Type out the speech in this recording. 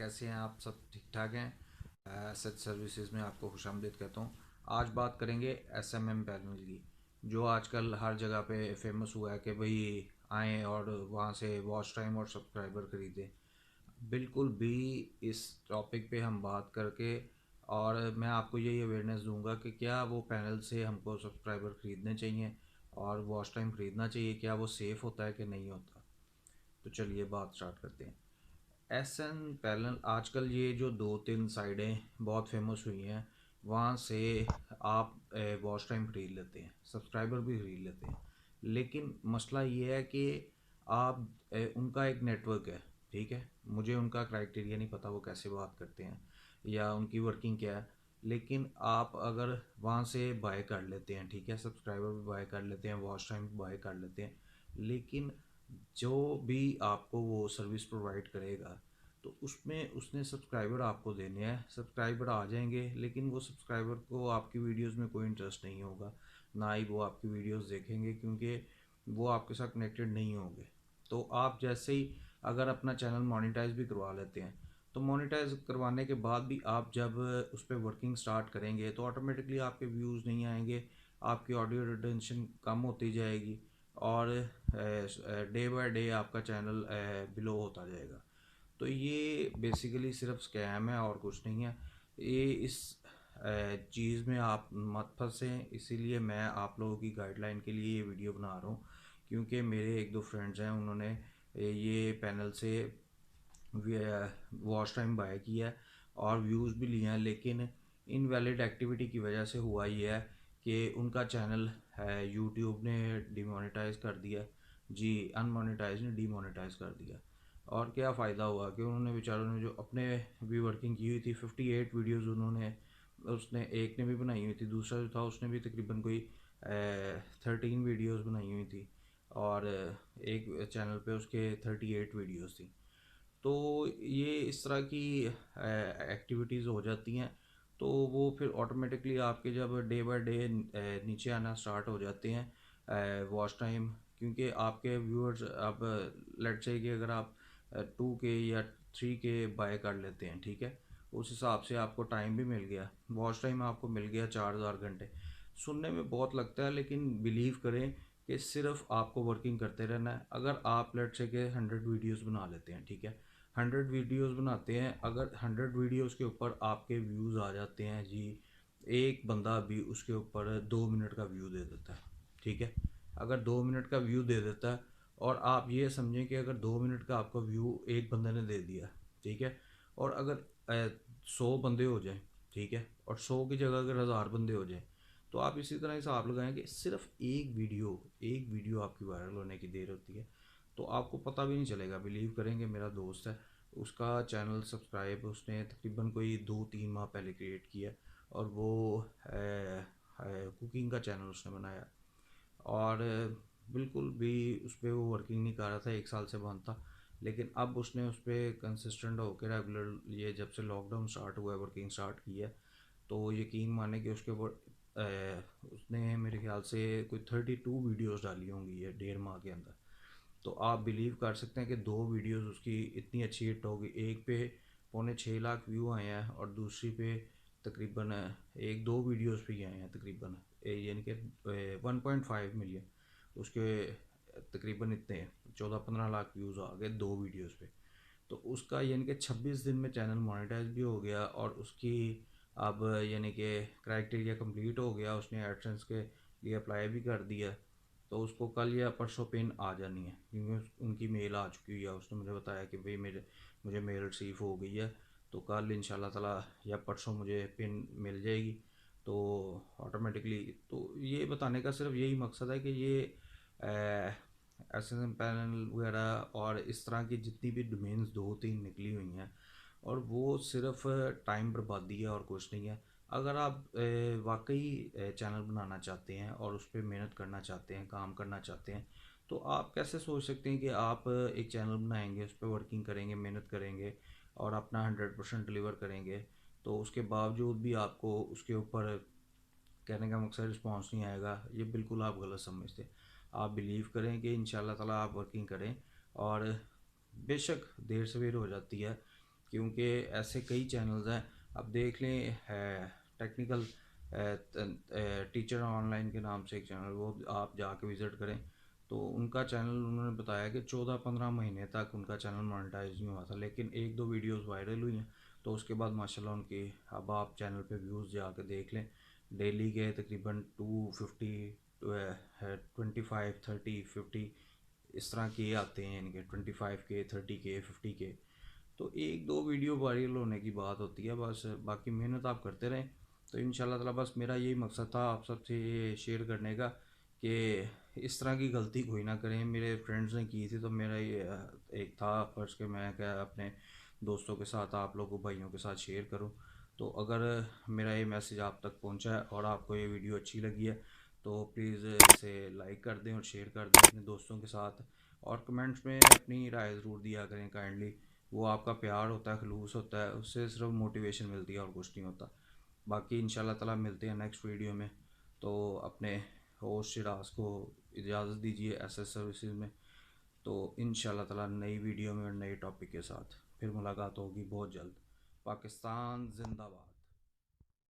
कैसे हैं आप? सब ठीक ठाक हैं? एसेट सर्विसेज में आपको खुशामदीद कहता हूँ। आज बात करेंगे एसएमएम पैनल की, जो आजकल हर जगह पे फेमस हुआ है कि भाई आएँ और वहाँ से वॉच टाइम और सब्सक्राइबर खरीदें। बिल्कुल भी इस टॉपिक पे हम बात करके और मैं आपको यही अवेयरनेस दूंगा कि क्या वो पैनल से हमको सब्सक्राइबर ख़रीदने चाहिए और वॉच टाइम ख़रीदना चाहिए, क्या वो सेफ़ होता है कि नहीं होता। तो चलिए बात स्टार्ट करते हैं। एस एन पैनल आजकल ये जो दो तीन साइडें बहुत फेमस हुई हैं, वहाँ से आप वॉच टाइम खरीद लेते हैं, सब्सक्राइबर भी खरीद लेते हैं। लेकिन मसला ये है कि आप उनका एक नेटवर्क है, ठीक है। मुझे उनका क्राइटेरिया नहीं पता वो कैसे बात करते हैं या उनकी वर्किंग क्या है। लेकिन आप अगर वहाँ से बाय कर लेते हैं, ठीक है, सब्सक्राइबर भी बाय कर लेते हैं, वॉच टाइम भी बाय कर लेते हैं, लेकिन जो भी आपको वो सर्विस प्रोवाइड करेगा तो उसमें उसने सब्सक्राइबर आपको देने हैं। सब्सक्राइबर आ जाएंगे लेकिन वो सब्सक्राइबर को आपकी वीडियोस में कोई इंटरेस्ट नहीं होगा, ना ही वो आपकी वीडियोस देखेंगे, क्योंकि वो आपके साथ कनेक्टेड नहीं होंगे। तो आप जैसे ही अगर अपना चैनल मोनेटाइज भी करवा लेते हैं, तो मोनेटाइज करवाने के बाद भी आप जब उस पर वर्किंग स्टार्ट करेंगे तो ऑटोमेटिकली आपके व्यूज़ नहीं आएंगे, आपकी ऑडियो रिटेंशन कम होती जाएगी और डे बाय डे आपका चैनल बिलो होता जाएगा। तो ये बेसिकली सिर्फ स्कैम है और कुछ नहीं है। ये इस चीज़ में आप मत फंसें, इसीलिए मैं आप लोगों की गाइडलाइन के लिए ये वीडियो बना रहा हूँ। क्योंकि मेरे एक दो फ्रेंड्स हैं, उन्होंने ये पैनल से वॉच टाइम बाय किया है और व्यूज़ भी लिए हैं, लेकिन इनवैलिड एक्टिविटी की वजह से हुआ ये है कि उनका चैनल है यूट्यूब ने डिमोनेटाइज कर दिया। जी, अनमोनेटाइज ने डिमोनेटाइज कर दिया। और क्या फ़ायदा हुआ कि उन्होंने बेचारों ने जो अपने भी वर्किंग की हुई थी, 58 वीडियोज़ उन्होंने, उसने एक ने भी बनाई हुई थी, दूसरा जो था उसने भी तकरीबन कोई 13 वीडियोज़ बनाई हुई थी और एक चैनल पे उसके 38 वीडियोज़ थी। तो ये इस तरह की एक्टिविटीज़ हो जाती हैं, तो वो फिर ऑटोमेटिकली आपके जब डे बाय डे नीचे आना स्टार्ट हो जाते हैं वॉच टाइम, क्योंकि आपके व्यूअर्स अब लेट्स से कि अगर आप 2K या 3K बाय कर लेते हैं, ठीक है, उस हिसाब से आपको टाइम भी मिल गया, वॉच टाइम आपको मिल गया 4000 घंटे। सुनने में बहुत लगता है लेकिन बिलीव करें कि सिर्फ आपको वर्किंग करते रहना है। अगर आप लेट्स से कि 100 वीडियोज़ बना लेते हैं, ठीक है, 100 वीडियोज़ बनाते हैं, अगर 100 वीडियोज़ के ऊपर आपके व्यूज़ आ जाते हैं जी, एक बंदा भी उसके ऊपर 2 मिनट का व्यू दे देता है, ठीक है, अगर 2 मिनट का व्यू दे देता है और आप ये समझें कि अगर 2 मिनट का आपका व्यू एक बंदे ने दे दिया, ठीक है, और अगर 100 बंदे हो जाएं, ठीक है, और 100 की जगह अगर 1000 बंदे हो जाएं, तो आप इसी तरह हिसाब लगाएं कि सिर्फ एक वीडियो आपकी वायरल होने की देर होती है, तो आपको पता भी नहीं चलेगा। बिलीव करेंगे, मेरा दोस्त है, उसका चैनल सब्सक्राइब उसने तकरीबन कोई 2-3 माह पहले क्रिएट किया और वो कुकिंग का चैनल उसने बनाया और बिल्कुल भी उस पर वो वर्किंग नहीं कर रहा था, 1 साल से बंद था। लेकिन अब उसने उस पर कंसिस्टेंट होकर रेगुलर, ये जब से लॉकडाउन स्टार्ट हुआ है, वर्किंग स्टार्ट की है, तो यकीन माने कि उसने मेरे ख्याल से कोई 32 वीडियोज़ डाली होंगी ये 1.5 माह के अंदर। तो आप बिलीव कर सकते हैं कि दो वीडियोस उसकी इतनी अच्छी हिट होगी, एक पे 6.25 लाख व्यू आए हैं और दूसरी पे तकरीबन एक दो वीडियोस पे ही आए हैं तकरीबन यानी कि 1.5 मिलियन, उसके तकरीबन इतने 14-15 लाख व्यूज़ आ गए दो वीडियोस पे। तो उसका यानी कि 26 दिन में चैनल मोनेटाइज भी हो गया और उसकी अब यानी कि क्राइटेरिया कंप्लीट हो गया, उसने एडसेंस के लिए अप्लाई भी कर दिया। तो उसको कल या परसों पिन आ जानी है, क्योंकि उनकी मेल आ चुकी है, उसने मुझे बताया कि भाई मुझे मेल रिसीव हो गई है, तो कल इंशाल्लाह ताला या परसों मुझे पिन मिल जाएगी। तो ऑटोमेटिकली, तो ये बताने का सिर्फ यही मकसद है कि ये एस एस एम पैनल वगैरह और इस तरह की जितनी भी डोमेन्स दो तीन निकली हुई हैं, और वो सिर्फ टाइम बर्बादी है और कुछ नहीं है। अगर आप वाकई चैनल बनाना चाहते हैं और उस पर मेहनत करना चाहते हैं, काम करना चाहते हैं, तो आप कैसे सोच सकते हैं कि आप एक चैनल बनाएंगे, उस पर वर्किंग करेंगे, मेहनत करेंगे और अपना 100% डिलीवर करेंगे, तो उसके बावजूद भी आपको उसके ऊपर कहने का मकसद रिस्पॉन्स नहीं आएगा। ये बिल्कुल आप गलत समझते हैं। आप बिलीव करें कि इंशाल्लाह ताला आप वर्किंग करें, और बेशक देर सवेर हो जाती है क्योंकि ऐसे कई चैनल्स हैं। अब देख लें, टेक्निकल टीचर ऑनलाइन के नाम से एक चैनल, वो आप जाके विज़िट करें तो उनका चैनल, उन्होंने बताया कि 14-15 महीने तक उनका चैनल मोनेटाइज नहीं हुआ था, लेकिन एक दो वीडियोस वायरल हुई हैं तो उसके बाद माशाल्लाह उनकी, अब आप चैनल पे व्यूज़ जाके देख लें, डेली के तकरीबन 250, 25, 30, 50 इस तरह के आते हैं इनके, 25K, 30K, 50K। तो एक दो वीडियो वायरल होने की बात होती है बस, बाकी मेहनत आप करते रहें तो इंशाल्लाह ताला। बस मेरा यही मकसद था आप सबसे ये शेयर करने का कि इस तरह की गलती कोई ना करें। मेरे फ्रेंड्स ने की थी तो मेरा ये एक था फर्ज कि मैं क्या अपने दोस्तों के साथ, आप लोगों भाइयों के साथ शेयर करूं। तो अगर मेरा ये मैसेज आप तक पहुंचा है और आपको ये वीडियो अच्छी लगी है तो प्लीज़ इसे लाइक कर दें और शेयर कर दें अपने दोस्तों के साथ, और कमेंट्स में अपनी राय ज़रूर दिया करें काइंडली। वो आपका प्यार होता है, खलूस होता है, उससे सिर्फ मोटिवेशन मिलती है और कुछ नहीं होता। बाकी इंशाल्लाह ताला मिलते हैं नेक्स्ट वीडियो में। तो अपने होस्ट शिराज को इजाज़त दीजिए एसएस सर्विसेज में। तो इंशाल्लाह ताला नई वीडियो में और नए टॉपिक के साथ फिर मुलाकात होगी बहुत जल्द। पाकिस्तान जिंदाबाद।